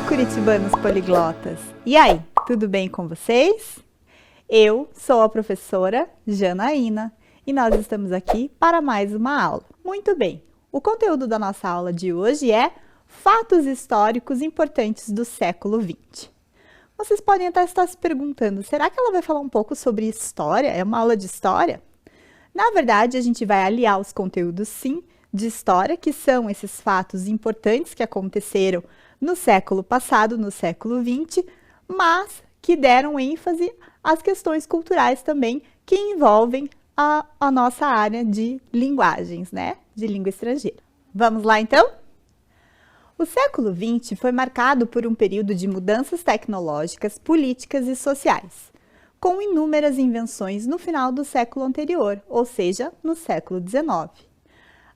curitibanos poliglotas! E aí, tudo bem com vocês? Eu sou a professora Janaína e nós estamos aqui para mais uma aula. Muito bem, o conteúdo da nossa aula de hoje é fatos históricos importantes do século XX. Vocês podem até estar se perguntando, será que ela vai falar um pouco sobre história? É uma aula de história? Na verdade, a gente vai aliar os conteúdos, sim, de história, que são esses fatos importantes que aconteceram no século passado, no século XX, mas que deram ênfase às questões culturais também, que envolvem a nossa área de linguagens, né? De língua estrangeira. Vamos lá, então? O século XX foi marcado por um período de mudanças tecnológicas, políticas e sociais, com inúmeras invenções no final do século anterior, ou seja, no século XIX.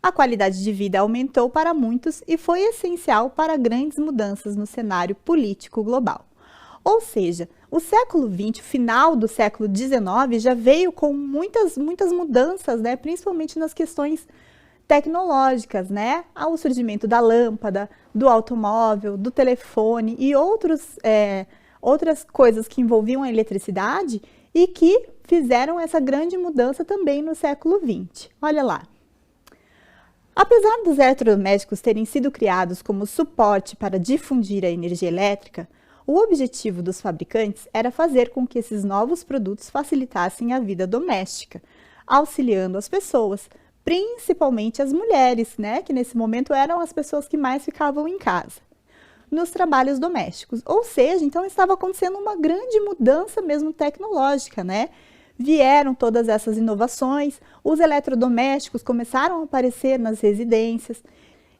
A qualidade de vida aumentou para muitos e foi essencial para grandes mudanças no cenário político global. Ou seja, o século XX, o final do século XIX, já veio com muitas mudanças, né? Principalmente nas questões tecnológicas, né? O surgimento da lâmpada, do automóvel, do telefone e outras coisas que envolviam a eletricidade e que fizeram essa grande mudança também no século XX. Olha lá. Apesar dos eletrodomésticos terem sido criados como suporte para difundir a energia elétrica, o objetivo dos fabricantes era fazer com que esses novos produtos facilitassem a vida doméstica, auxiliando as pessoas, principalmente as mulheres, né, que nesse momento eram as pessoas que mais ficavam em casa, nos trabalhos domésticos. Ou seja, então estava acontecendo uma grande mudança mesmo tecnológica, né? Vieram todas essas inovações, os eletrodomésticos começaram a aparecer nas residências,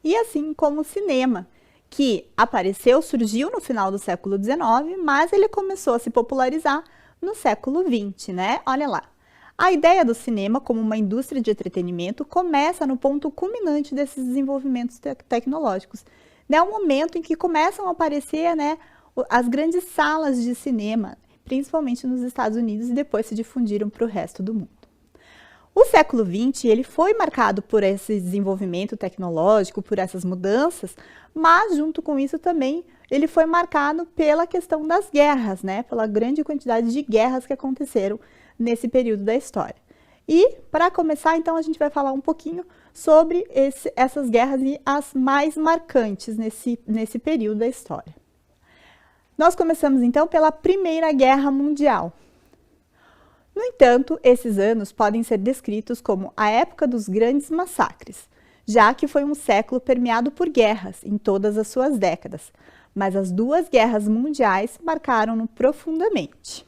e assim como o cinema, que surgiu no final do século XIX, mas ele começou a se popularizar no século XX, né? Olha lá. A ideia do cinema como uma indústria de entretenimento começa no ponto culminante desses desenvolvimentos tecnológicos, né? O momento em que começam a aparecer, né, as grandes salas de cinema, principalmente nos Estados Unidos, e depois se difundiram para o resto do mundo. O século XX ele foi marcado por esse desenvolvimento tecnológico, por essas mudanças, mas junto com isso também ele foi marcado pela questão das guerras, né? Pela grande quantidade de guerras que aconteceram nesse período da história. E, para começar, então, a gente vai falar um pouquinho sobre essas guerras e as mais marcantes nesse período da história. Nós começamos, então, pela Primeira Guerra Mundial. No entanto, esses anos podem ser descritos como a época dos grandes massacres, já que foi um século permeado por guerras em todas as suas décadas, mas as duas guerras mundiais marcaram-no profundamente.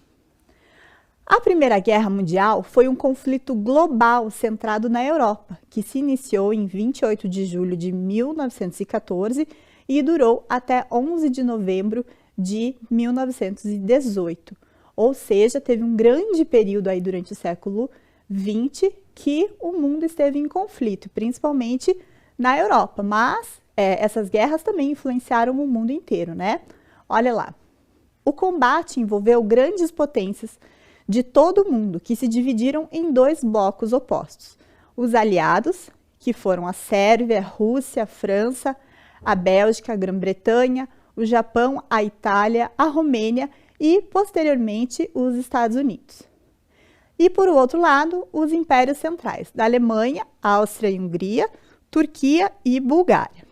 A Primeira Guerra Mundial foi um conflito global centrado na Europa, que se iniciou em 28 de julho de 1914 e durou até 11 de novembro de 1918. Ou seja, teve um grande período aí durante o século XX que o mundo esteve em conflito, principalmente na Europa, mas essas guerras também influenciaram o mundo inteiro, né? Olha lá. O combate envolveu grandes potências de todo o mundo, que se dividiram em dois blocos opostos. Os aliados, que foram a Sérvia, a Rússia, a França, a Bélgica, a Grã-Bretanha, o Japão, a Itália, a Romênia e, posteriormente, os Estados Unidos. E, por outro lado, os impérios centrais, da Alemanha, Áustria e Hungria, Turquia e Bulgária.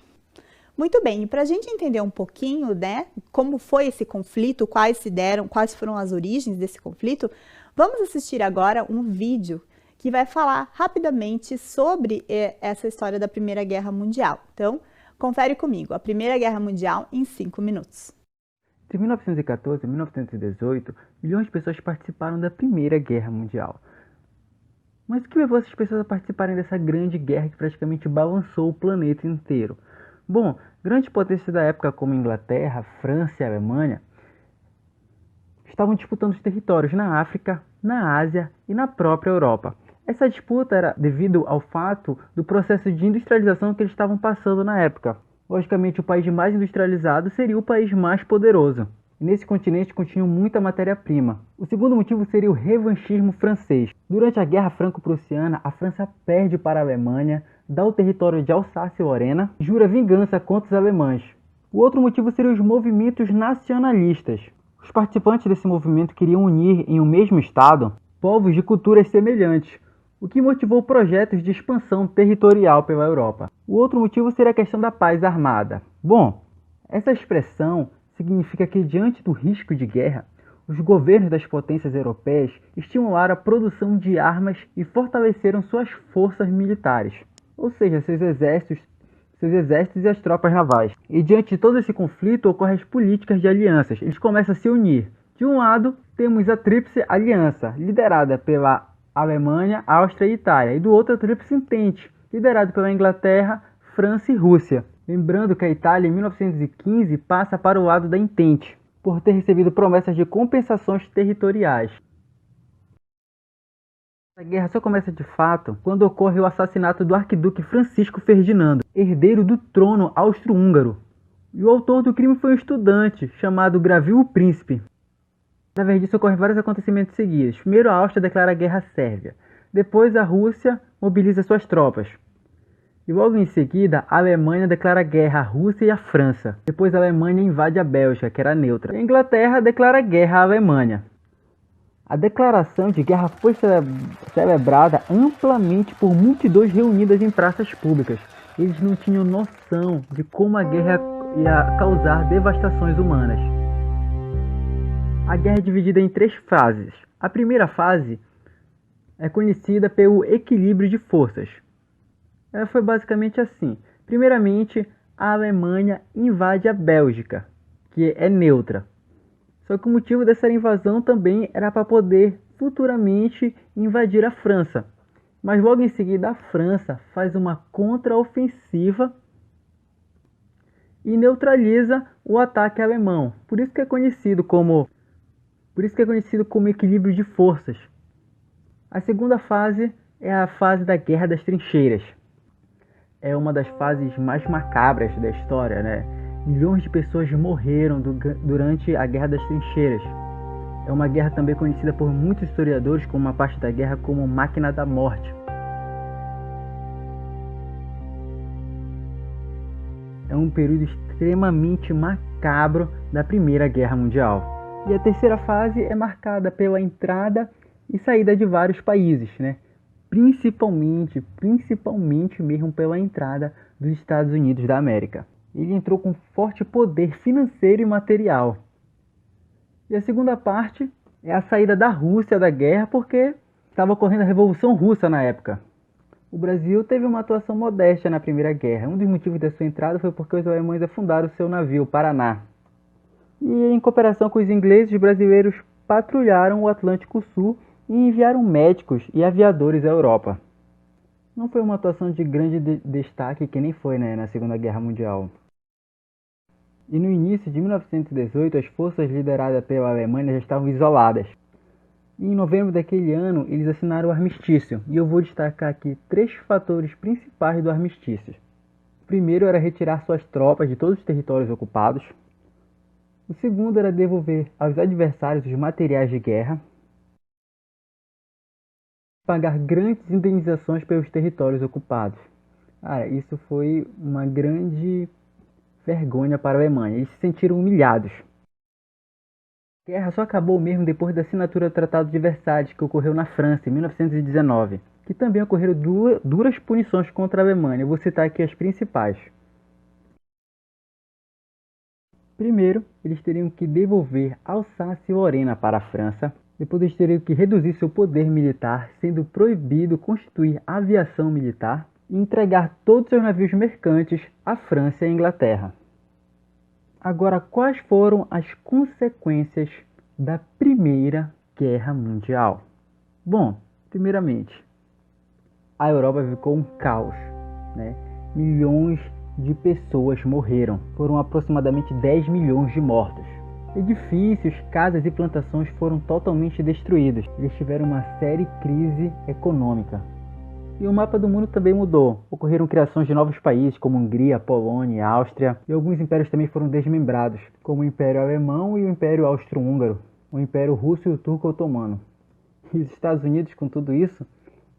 Muito bem, e para a gente entender um pouquinho, né, como foi esse conflito, quais foram as origens desse conflito, vamos assistir agora um vídeo que vai falar rapidamente sobre essa história da Primeira Guerra Mundial. Então, confere comigo, a Primeira Guerra Mundial em 5 minutos. Entre 1914 e 1918, milhões de pessoas participaram da Primeira Guerra Mundial. Mas o que levou essas pessoas a participarem dessa grande guerra que praticamente balançou o planeta inteiro? Bom, grandes potências da época como Inglaterra, França e Alemanha estavam disputando os territórios na África, na Ásia e na própria Europa. Essa disputa era devido ao fato do processo de industrialização que eles estavam passando na época. Logicamente, o país mais industrializado seria o país mais poderoso. E nesse continente continha muita matéria-prima. O segundo motivo seria o revanchismo francês. Durante a Guerra Franco-Prussiana, a França perde para a Alemanha, dá o território de Alsácia-Lorena e jura vingança contra os alemães. O outro motivo seriam os movimentos nacionalistas. Os participantes desse movimento queriam unir em um mesmo estado povos de culturas semelhantes, o que motivou projetos de expansão territorial pela Europa. O outro motivo seria a questão da paz armada. Bom, essa expressão significa que, diante do risco de guerra, os governos das potências europeias estimularam a produção de armas e fortaleceram suas forças militares, ou seja, seus exércitos e as tropas navais. E diante de todo esse conflito, ocorrem as políticas de alianças. Eles começam a se unir. De um lado, temos a Tríplice Aliança, liderada pela Alemanha, Áustria e Itália. E do outro, a Tríplice Entente, liderada pela Inglaterra, França e Rússia. Lembrando que a Itália, em 1915, passa para o lado da Entente, por ter recebido promessas de compensações territoriais. A guerra só começa de fato quando ocorre o assassinato do arquiduque Francisco Ferdinando, herdeiro do trono austro-húngaro. E o autor do crime foi um estudante chamado Gravil o Príncipe. Através disso ocorrem vários acontecimentos seguidos. Primeiro, a Áustria declara guerra à Sérvia. Depois, a Rússia mobiliza suas tropas. E logo em seguida, a Alemanha declara guerra à Rússia e à França. Depois, a Alemanha invade a Bélgica, que era neutra. E a Inglaterra declara guerra à Alemanha. A declaração de guerra foi celebrada amplamente por multidões reunidas em praças públicas. Eles não tinham noção de como a guerra ia causar devastações humanas. A guerra é dividida em 3 fases. A primeira fase é conhecida pelo equilíbrio de forças. Ela foi basicamente assim. Primeiramente, a Alemanha invade a Bélgica, que é neutra. Só que o motivo dessa invasão também era para poder futuramente invadir a França. Mas logo em seguida a França faz uma contraofensiva e neutraliza o ataque alemão. Por isso que é conhecido como equilíbrio de forças. A segunda fase é a fase da Guerra das Trincheiras. É uma das fases mais macabras da história, né? Milhões de pessoas morreram durante a Guerra das Trincheiras. É uma guerra também conhecida por muitos historiadores como uma parte da guerra como Máquina da Morte. É um período extremamente macabro da Primeira Guerra Mundial. E a terceira fase é marcada pela entrada e saída de vários países, né? Principalmente mesmo pela entrada dos Estados Unidos da América. Ele entrou com forte poder financeiro e material. E a segunda parte é a saída da Rússia da guerra, porque estava ocorrendo a Revolução Russa na época. O Brasil teve uma atuação modesta na Primeira Guerra. Um dos motivos da sua entrada foi porque os alemães afundaram seu navio, Paraná. E em cooperação com os ingleses, os brasileiros patrulharam o Atlântico Sul e enviaram médicos e aviadores à Europa. Não foi uma atuação de grande destaque, que nem foi, né, na Segunda Guerra Mundial. E no início de 1918, as forças lideradas pela Alemanha já estavam isoladas. E em novembro daquele ano, eles assinaram o armistício. E eu vou destacar aqui 3 fatores principais do armistício. O primeiro era retirar suas tropas de todos os territórios ocupados. O segundo era devolver aos adversários os materiais de guerra. Pagar grandes indenizações pelos territórios ocupados. Isso foi uma grande vergonha para a Alemanha. Eles se sentiram humilhados. A guerra só acabou mesmo depois da assinatura do Tratado de Versalhes, que ocorreu na França em 1919, que também ocorreram duras punições contra a Alemanha. Eu vou citar aqui as principais. Primeiro, eles teriam que devolver Alsácia e Lorena para a França. Depois eles teriam que reduzir seu poder militar, sendo proibido constituir aviação militar e entregar todos seus navios mercantes à França e à Inglaterra. Agora, quais foram as consequências da Primeira Guerra Mundial? Bom, primeiramente, a Europa ficou um caos, né? Milhões de pessoas morreram. Foram aproximadamente 10 milhões de mortos. Edifícios, casas e plantações foram totalmente destruídos. Eles tiveram uma séria crise econômica. E o mapa do mundo também mudou. Ocorreram criações de novos países, como Hungria, Polônia e Áustria. E alguns impérios também foram desmembrados, como o Império Alemão e o Império Austro-Húngaro, o Império Russo e o Turco Otomano. E os Estados Unidos, com tudo isso,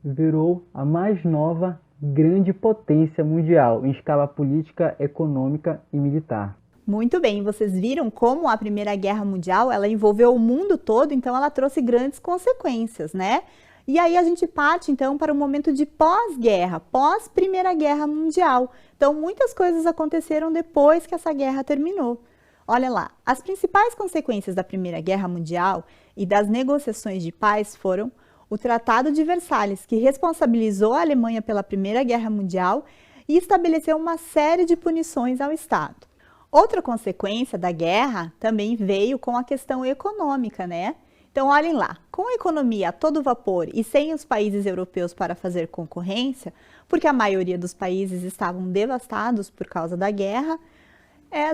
virou a mais nova grande potência mundial em escala política, econômica e militar. Muito bem, vocês viram como a Primeira Guerra Mundial, ela envolveu o mundo todo, então ela trouxe grandes consequências, né? E aí a gente parte então para o momento de pós-guerra, pós-Primeira Guerra Mundial. Então muitas coisas aconteceram depois que essa guerra terminou. Olha lá, as principais consequências da Primeira Guerra Mundial e das negociações de paz foram o Tratado de Versalhes, que responsabilizou a Alemanha pela Primeira Guerra Mundial e estabeleceu uma série de punições ao Estado. Outra consequência da guerra também veio com a questão econômica, né? Então, olhem lá, com a economia a todo vapor e sem os países europeus para fazer concorrência, porque a maioria dos países estavam devastados por causa da guerra,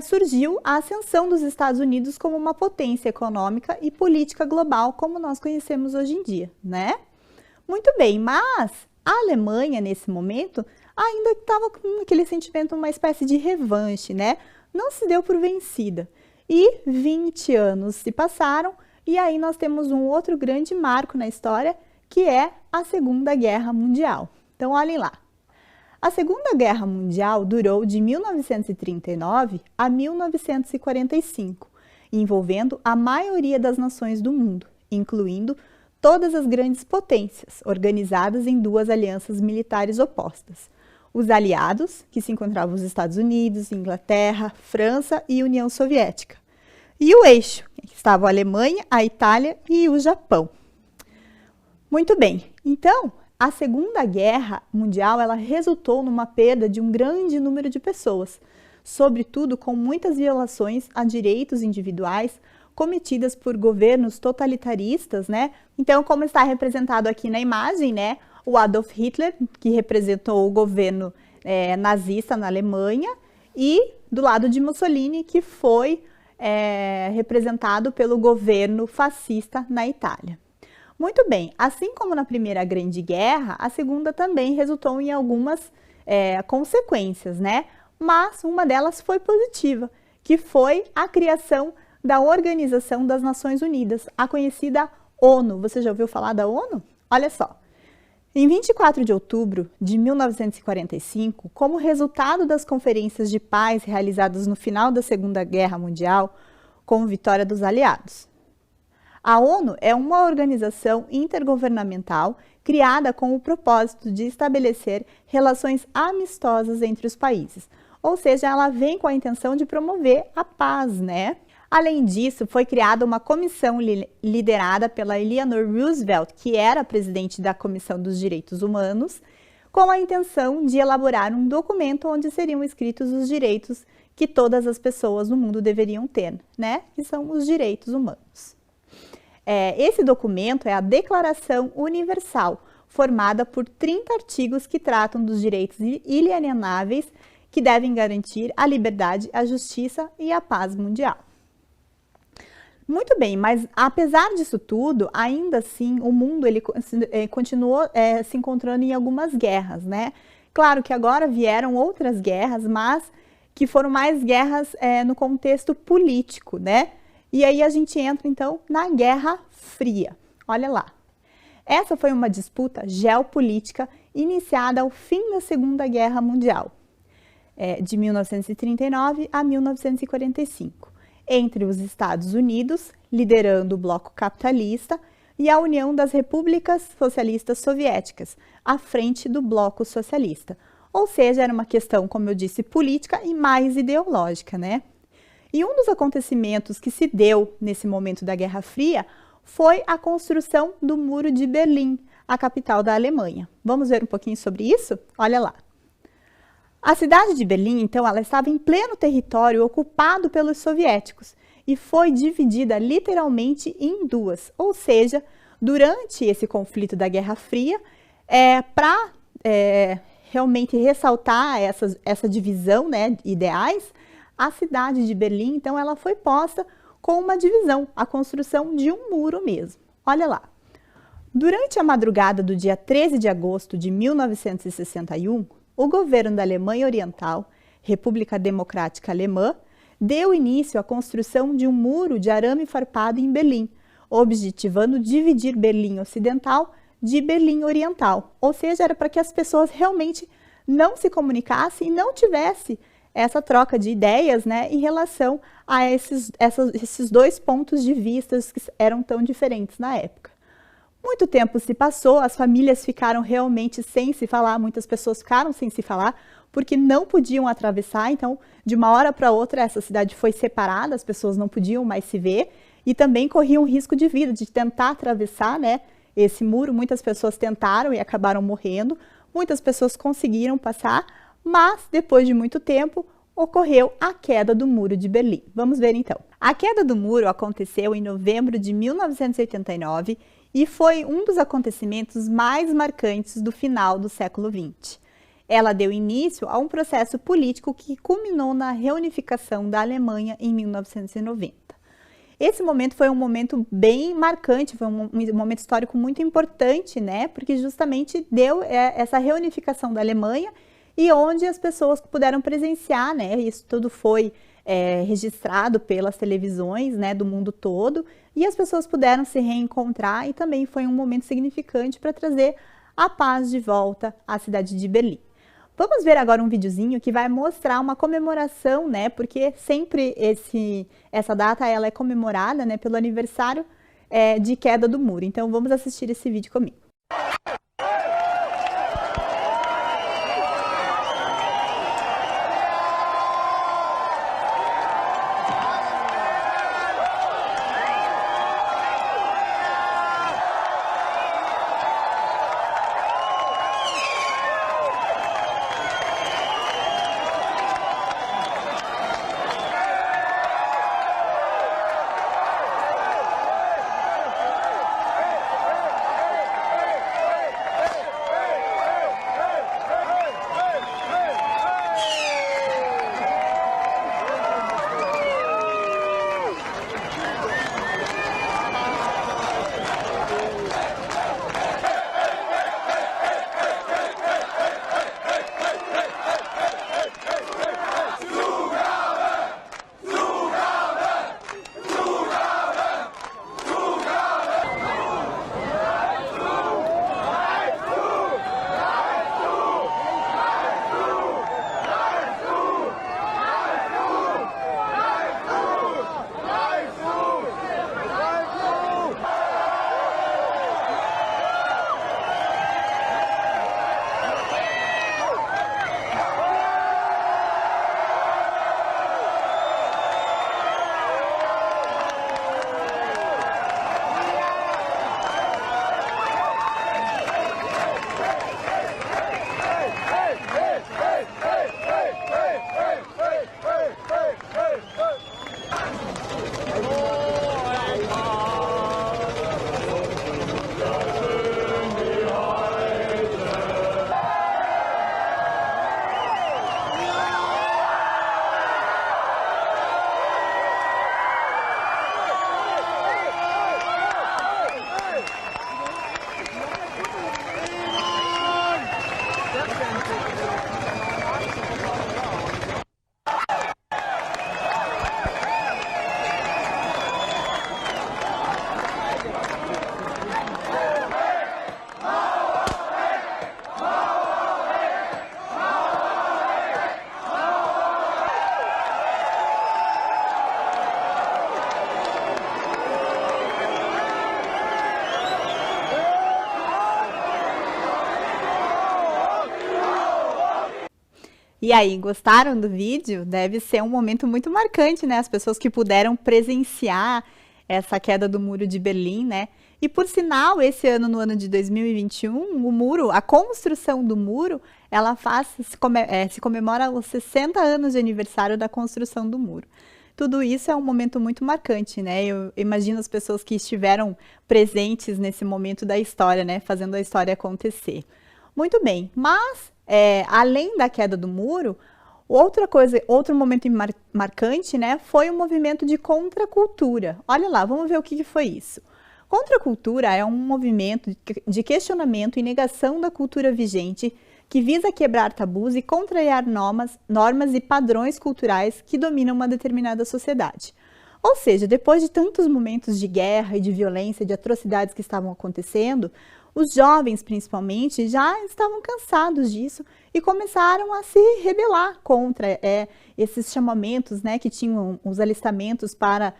surgiu a ascensão dos Estados Unidos como uma potência econômica e política global, como nós conhecemos hoje em dia, né? Muito bem, mas a Alemanha, nesse momento, ainda estava com aquele sentimento, uma espécie de revanche, né? Não se deu por vencida. E 20 anos se passaram e aí nós temos um outro grande marco na história, que é a Segunda Guerra Mundial. Então, olhem lá. A Segunda Guerra Mundial durou de 1939 a 1945, envolvendo a maioria das nações do mundo, incluindo todas as grandes potências, organizadas em duas alianças militares opostas. Os aliados, que se encontravam os Estados Unidos, Inglaterra, França e União Soviética. E o eixo, que estavam a Alemanha, a Itália e o Japão. Muito bem, então, a Segunda Guerra Mundial, ela resultou numa perda de um grande número de pessoas, sobretudo com muitas violações a direitos individuais cometidas por governos totalitaristas, né? Então, como está representado aqui na imagem, né? O Adolf Hitler, que representou o governo nazista na Alemanha, e do lado de Mussolini, que foi representado pelo governo fascista na Itália. Muito bem, assim como na Primeira Grande Guerra, a Segunda também resultou em algumas consequências, né? Mas uma delas foi positiva, que foi a criação da Organização das Nações Unidas, a conhecida ONU. Você já ouviu falar da ONU? Olha só. Em 24 de outubro de 1945, como resultado das conferências de paz realizadas no final da Segunda Guerra Mundial, com vitória dos aliados. A ONU é uma organização intergovernamental criada com o propósito de estabelecer relações amistosas entre os países, ou seja, ela vem com a intenção de promover a paz, né? Além disso, foi criada uma comissão liderada pela Eleanor Roosevelt, que era presidente da Comissão dos Direitos Humanos, com a intenção de elaborar um documento onde seriam escritos os direitos que todas as pessoas no mundo deveriam ter, né? Que são os direitos humanos. Esse documento é a Declaração Universal, formada por 30 artigos que tratam dos direitos inalienáveis que devem garantir a liberdade, a justiça e a paz mundial. Muito bem, mas apesar disso tudo, ainda assim, o mundo continuou se encontrando em algumas guerras, né? Claro que agora vieram outras guerras, mas que foram mais guerras no contexto político, né? E aí a gente entra, então, na Guerra Fria. Olha lá. Essa foi uma disputa geopolítica iniciada ao fim da Segunda Guerra Mundial, de 1939 a 1945. Entre os Estados Unidos, liderando o bloco capitalista, e a União das Repúblicas Socialistas Soviéticas, à frente do bloco socialista. Ou seja, era uma questão, como eu disse, política e mais ideológica, né? E um dos acontecimentos que se deu nesse momento da Guerra Fria foi a construção do Muro de Berlim, a capital da Alemanha. Vamos ver um pouquinho sobre isso? Olha lá. A cidade de Berlim, então, ela estava em pleno território ocupado pelos soviéticos e foi dividida literalmente em duas. Ou seja, durante esse conflito da Guerra Fria, para realmente ressaltar essa divisão, né, ideais, a cidade de Berlim, então, ela foi posta com uma divisão, a construção de um muro mesmo. Olha lá. Durante a madrugada do dia 13 de agosto de 1961, o governo da Alemanha Oriental, República Democrática Alemã, deu início à construção de um muro de arame farpado em Berlim, objetivando dividir Berlim Ocidental de Berlim Oriental. Ou seja, era para que as pessoas realmente não se comunicassem e não tivesse essa troca de ideias, né, em relação a esses dois pontos de vista que eram tão diferentes na época. Muito tempo se passou, as famílias ficaram realmente sem se falar, muitas pessoas ficaram sem se falar, porque não podiam atravessar, então, de uma hora para outra, essa cidade foi separada, as pessoas não podiam mais se ver, e também corriam risco de vida, de tentar atravessar, né, esse muro. Muitas pessoas tentaram e acabaram morrendo, muitas pessoas conseguiram passar, mas depois de muito tempo, ocorreu a queda do Muro de Berlim. Vamos ver então. A queda do muro aconteceu em novembro de 1989 e foi um dos acontecimentos mais marcantes do final do século XX. Ela deu início a um processo político que culminou na reunificação da Alemanha em 1990. Esse momento foi um momento bem marcante, foi um momento histórico muito importante, né? Porque justamente deu essa reunificação da Alemanha e onde as pessoas puderam presenciar, né? Isso tudo foi registrado pelas televisões, né, do mundo todo, e as pessoas puderam se reencontrar e também foi um momento significante para trazer a paz de volta à cidade de Berlim. Vamos ver agora um videozinho que vai mostrar uma comemoração, né? Porque sempre essa data ela é comemorada, né, pelo aniversário de queda do muro. Então vamos assistir esse vídeo comigo. E aí, gostaram do vídeo? Deve ser um momento muito marcante, né? As pessoas que puderam presenciar essa queda do Muro de Berlim, né? E por sinal, esse ano, no ano de 2021, o muro, a construção do muro, ela se comemora os 60 anos de aniversário da construção do muro. Tudo isso é um momento muito marcante, né? Eu imagino as pessoas que estiveram presentes nesse momento da história, né? Fazendo a história acontecer. Muito bem, mas além da queda do muro, outro momento marcante, né, foi o movimento de contracultura. Olha lá, vamos ver o que foi isso. Contracultura é um movimento de questionamento e negação da cultura vigente que visa quebrar tabus e contrariar normas e padrões culturais que dominam uma determinada sociedade. Ou seja, depois de tantos momentos de guerra e de violência, de atrocidades que estavam acontecendo, os jovens, principalmente, já estavam cansados disso e começaram a se rebelar contra esses chamamentos, né, que tinham os alistamentos para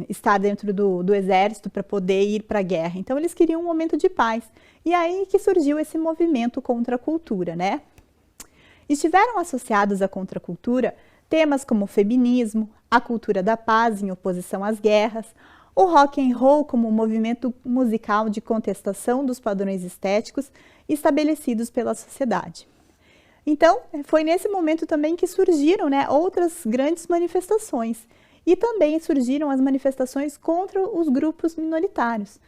estar dentro do exército para poder ir para a guerra. Então eles queriam um momento de paz. E aí que surgiu esse movimento contra a cultura, né? Estiveram associados à contracultura temas como o feminismo, a cultura da paz em oposição às guerras, o rock and roll como movimento musical de contestação dos padrões estéticos estabelecidos pela sociedade. Então, foi nesse momento também que surgiram, né, outras grandes manifestações. E também surgiram as manifestações contra os grupos minoritários,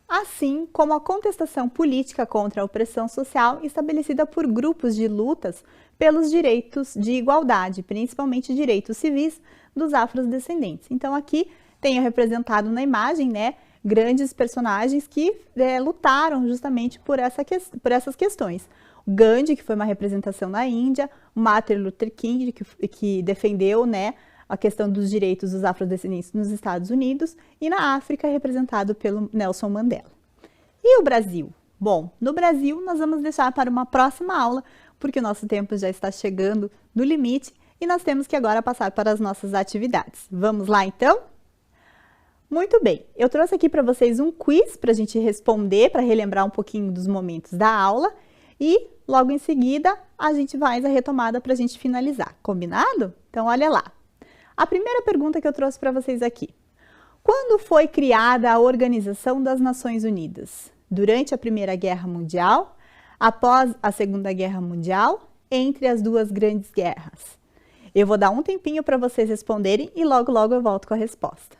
assim como a contestação política contra a opressão social estabelecida por grupos de lutas pelos direitos de igualdade, principalmente direitos civis dos afrodescendentes. Então aqui tenho representado na imagem, né, grandes personagens que lutaram justamente por essas questões. O Gandhi, que foi uma representação na Índia, o Martin Luther King, que defendeu, né, a questão dos direitos dos afrodescendentes nos Estados Unidos, e na África, representado pelo Nelson Mandela. E o Brasil? Bom, no Brasil nós vamos deixar para uma próxima aula, porque o nosso tempo já está chegando no limite e nós temos que agora passar para as nossas atividades. Vamos lá então? Muito bem, eu trouxe aqui para vocês um quiz para a gente responder, para relembrar um pouquinho dos momentos da aula e logo em seguida a gente faz a retomada para a gente finalizar, combinado? Então olha lá. A primeira pergunta que eu trouxe para vocês aqui. Quando foi criada a Organização das Nações Unidas? Durante a Primeira Guerra Mundial? Após a Segunda Guerra Mundial? Entre as duas grandes guerras? Eu vou dar um tempinho para vocês responderem e logo eu volto com a resposta.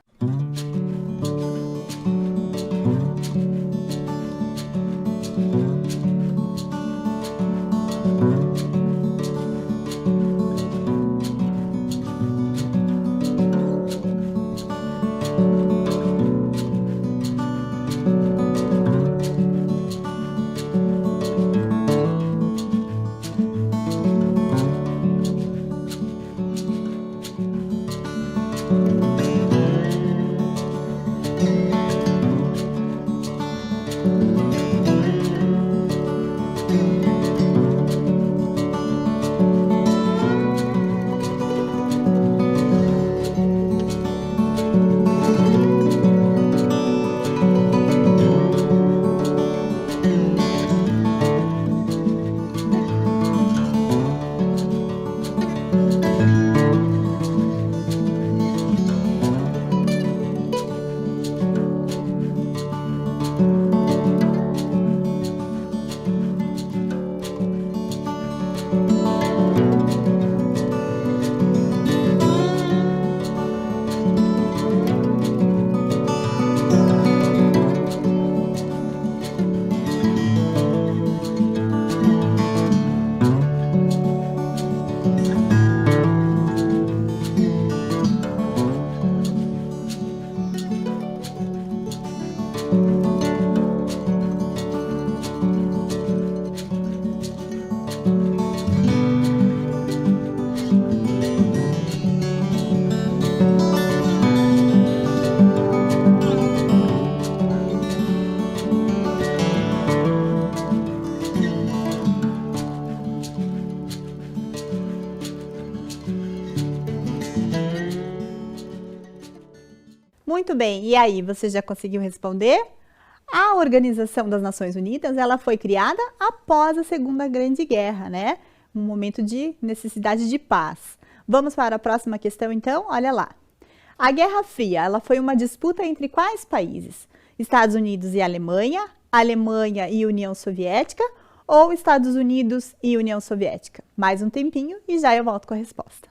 Muito bem, e aí, você já conseguiu responder? A Organização das Nações Unidas, ela foi criada após a Segunda Grande Guerra, né? Um momento de necessidade de paz. Vamos para a próxima questão, então? Olha lá. A Guerra Fria, ela foi uma disputa entre quais países? Estados Unidos e Alemanha, Alemanha e União Soviética ou Estados Unidos e União Soviética? Mais um tempinho e já eu volto com a resposta.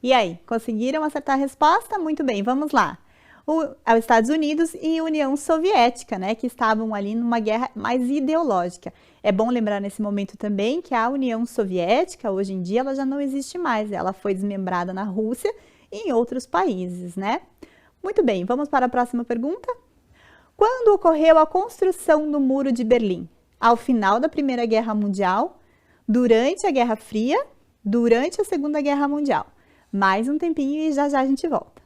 E aí, conseguiram acertar a resposta? Muito bem, vamos lá. Os Estados Unidos e a União Soviética, né, que estavam ali numa guerra mais ideológica. É bom lembrar nesse momento também que a União Soviética, hoje em dia, ela já não existe mais. Ela foi desmembrada na Rússia e em outros países, né? Muito bem, vamos para a próxima pergunta? Quando ocorreu a construção do Muro de Berlim? Ao final da Primeira Guerra Mundial, durante a Guerra Fria, durante a Segunda Guerra Mundial? Mais um tempinho e já já a gente volta.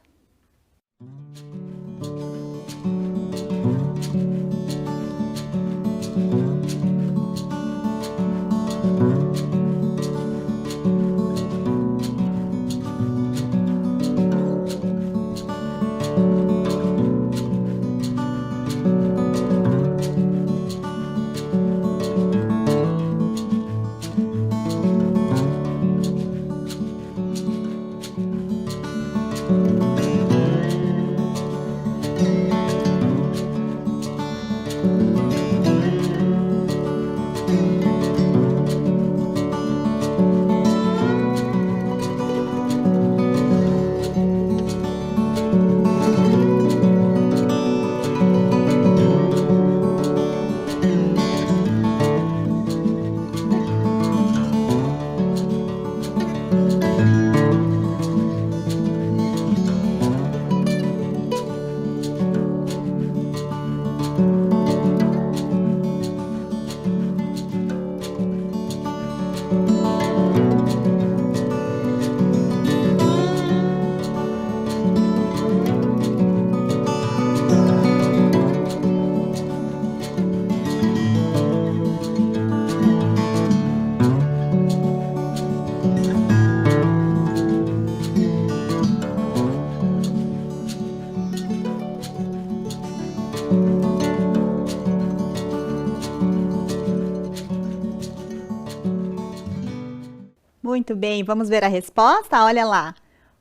Muito bem, vamos ver a resposta? Olha lá.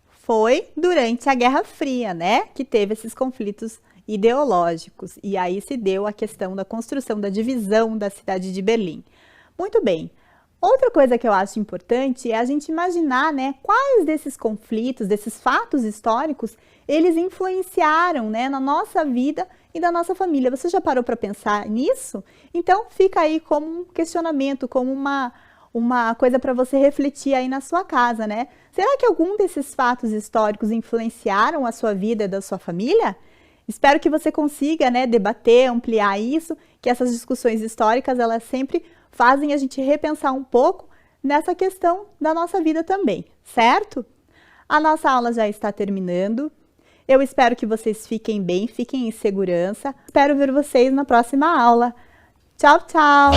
Foi durante a Guerra Fria, né, que teve esses conflitos ideológicos. E aí se deu a questão da construção, da divisão da cidade de Berlim. Muito bem. Outra coisa que eu acho importante é a gente imaginar, né, quais desses conflitos, desses fatos históricos, eles influenciaram, né, na nossa vida e da nossa família. Você já parou para pensar nisso? Então, fica aí como um questionamento, como uma coisa para você refletir aí na sua casa, né? Será que algum desses fatos históricos influenciaram a sua vida e da sua família? Espero que você consiga, né, debater, ampliar isso, que essas discussões históricas, elas sempre fazem a gente repensar um pouco nessa questão da nossa vida também, certo? A nossa aula já está terminando. Eu espero que vocês fiquem bem, fiquem em segurança. Espero ver vocês na próxima aula. Tchau, tchau!